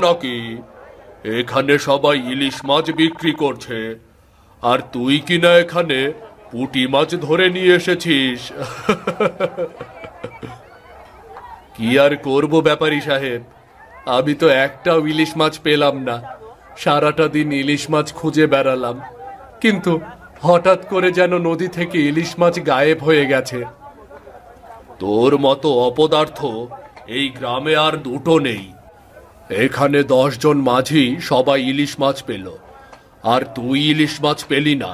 নাকি? এখানে সবাই ইলিশ মাছ বিক্রি করছে, আর তুই কিনা এখানে পুঁটি মাছ ধরে নিয়ে এসেছিস। কি আর করব ব্যাপারী সাহেব, আমি তো একটাও ইলিশ মাছ পেলাম না। সারাটা দিন ইলিশ মাছ খুঁজে বেড়ালাম, কিন্তু হঠাৎ করে যেন নদী থেকে ইলিশ মাছ গায়েব হয়ে গেছে। তোর মতো অপদার্থ এই গ্রামে আর দুটো নেই। এখানে 10 জন মাঝি সবাই ইলিশ মাছ পেল, আর তুই ইলিশ মাছ পেলি না।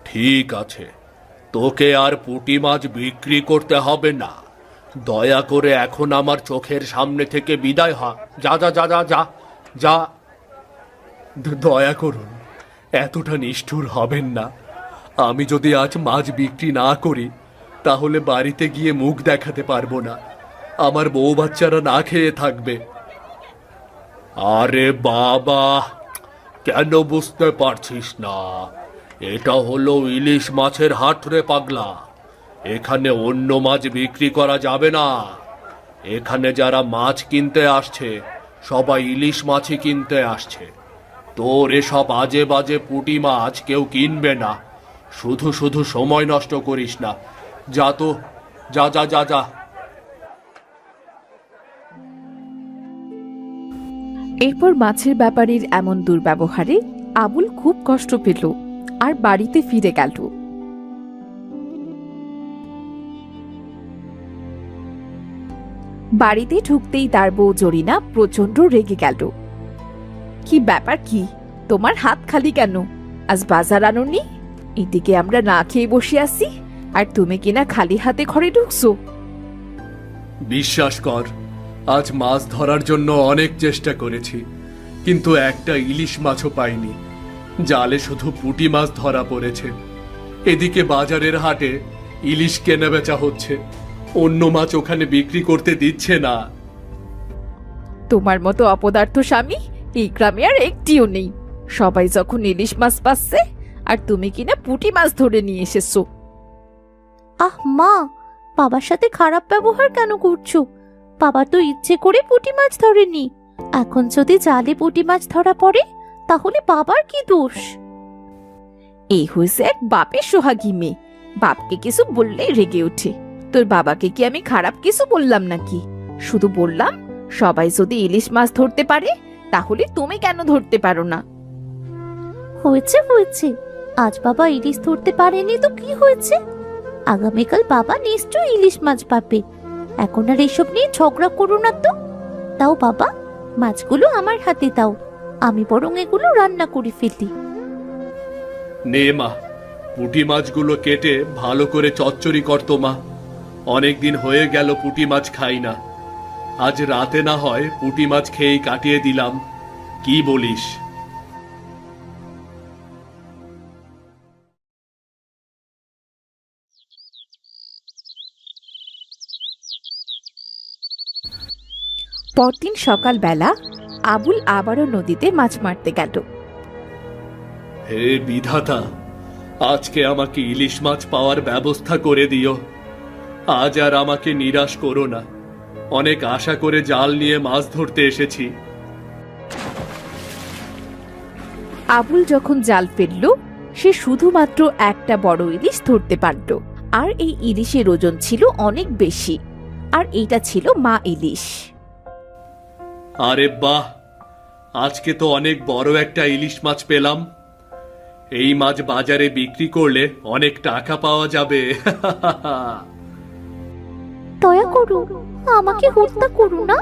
ঠিক আছে, তোকে আর পুঁটি মাছ বিক্রি করতে হবে না। দয়া করে এখন আমার চোখের সামনে থেকে বিদায় হ। যা যা যা যা যা যা। দয়া করুন, এতটা নিষ্ঠুর হবেন না। আমি যদি আজ মাছ বিক্রি না করি, তাহলে বাড়িতে গিয়ে মুখ দেখাতে পারবো না। আমার বউ বাচ্চারা না খেয়ে থাকবে। আরে বাবা, কেন বুঝতে পারছিস না? এটা হলো ইলিশ মাছের হাট রে পাগলা। এখানে অন্য মাছ বিক্রি করা যাবে না। এখানে যারা মাছ কিনতে আসছে, সবাই ইলিশ মাছই কিনতে আসছে। তোর এসব আজে বাজে পুঁটি মাছ কেউ কিনবে না। শুধু শুধু সময় নষ্ট করিস না। যা তো, যা যা যা যা। এরপর মাছের ব্যাপারীর এমন দুর্ব্যবহারে আবুল খুব কষ্ট পেল আর বাড়িতে ফিরে গেল। বাড়িতে ঢুকতেই তার বউ জরিনা প্রচন্ড রেগে গেল। কি ব্যাপার, কি তোমার হাত খালি কেন? আজ বাজার আনোনি? এদিকে আমরা না খেয়ে বসে আছি, আর তুমি কিনা খালি হাতে ঘরে ঢুকছো? বিশ্বাস কর, আজ মাছ ধরার জন্য অনেক চেষ্টা করেছি, কিন্তু একটা ইলিশ মাছও পাইনি। জালে শুধু পুঁটি মাছ ধরা পড়েছে। এদিকে বাজারের হাটে ইলিশ কেনা বেচা হচ্ছে, অন্য মাছ ওখানে বিক্রি করতে দিচ্ছে না। তোমার মতো অপদার্থ স্বামী এই গ্রামে আর একটিও নেই। সবাই যখন ইলিশ মাছ পাচ্ছে, আর তুমি কিনা পুঁটি মাছ ধরে নিয়ে এসেছো। আহ মা, বাবার সাথে খারাপ ব্যবহার কেন করছো? বাবা তো ইচ্ছে করে পুঁটি মাছ ধরেনি। এখন যদি জালে পুঁটি মাছ ধরা পড়ে, তাহলে বাবার কি দোষ? এই হয়েছে এক বাপের সোহাগী মেয়ে। বাপকে কিছু বললেই রেগে ওঠে। তোর বাবাকে কি আমি খারাপ কিছু বললাম নাকি? শুধু বললাম সবাই যদি ইলিশ মাছ ধরতে পারে, তাহলে তুমি কেন ধরতে পারো না? হয়েছে হয়েছে, আজ বাবা ইলিশ ধরতে পারেনি তো কি হয়েছে? আগামীকাল বাবা নিশ্চয়ই ইলিশ মাছ পাবে। এখন আর এসব নিয়ে ঝগড়া করো না তো। তাও বাবা, মাছগুলো আমার হাতে দাও, আমি বরং এগুলো রান্না করে ফেলি। নে মা, পুঁটি মাছগুলো কেটে ভালো করে চচ্চড়ি করতো মা। অনেকদিন হয়ে গেল পুঁটি মাছ খাই না। আজ রাতে না হয় পুঁটি মাছ খেয়েই কাটিয়ে দিলাম। কি বলিস? পরদিন সকালবেলা আবুল আবারও নদীতে মাছ মারতে গেল। হে বিধাতা, আজকে আমাকে ইলিশ মাছ পাওয়ার ব্যবস্থা করে দিও। আজ আর আমাকে নিরাশ করো না। অনেক আশা করে জাল নিয়ে মাছ ধরতে এসেছি। আবুল যখন জাল ফেলল, সে শুধুমাত্র একটা বড় ইলিশ ধরতে পারল। আর এই ইলিশের ওজন ছিল অনেক বেশি, আর এটা ছিল মা ইলিশ। আরে বাহ, আজকে তো অনেক বড় একটা ইলিশ মাছ পেলাম। এই মাছ বাজারে বিক্রি করলে অনেক টাকা পাওয়া যাবে। দয়া করো, আমাকে হত্যা করো না।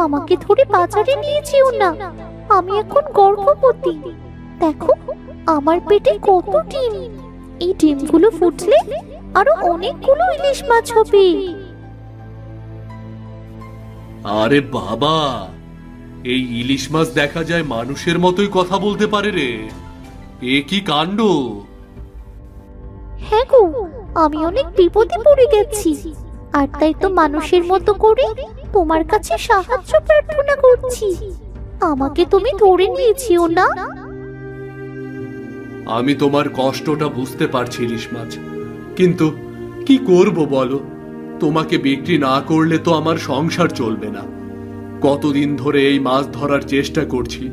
আমাকে ধরে বাজারে নিয়ে যেও না। আমি এখন গর্ভবতী। দেখো, আমার পেটে কত ডিম। এই ডিমগুলো ফুটলে আরো অনেকগুলো ইলিশ মাছ হবে। আরে বাবা, এই ইলিশ মাছ দেখা যায় মানুষের মতোই কথা বলতে পারে রে। এ কি কাণ্ড! হ্যাঁ গো, আমি অনেক বিপদে পড়ে গেছি, আর তাই তো মানুষের মতো করে তোমার কাছে সাহায্য প্রার্থনা করছি। আমাকে তুমি ধরে নিয়েছিও না। আমি তোমার কষ্টটা বুঝতে পারছি ইলিশ মাছ, কিন্তু কি করব বলো? তোমাকে বিক্রি না করলে তো আমার সংসার চলবে না। কতদিন ধরে এই মাছ ধরার চেষ্টা করছি,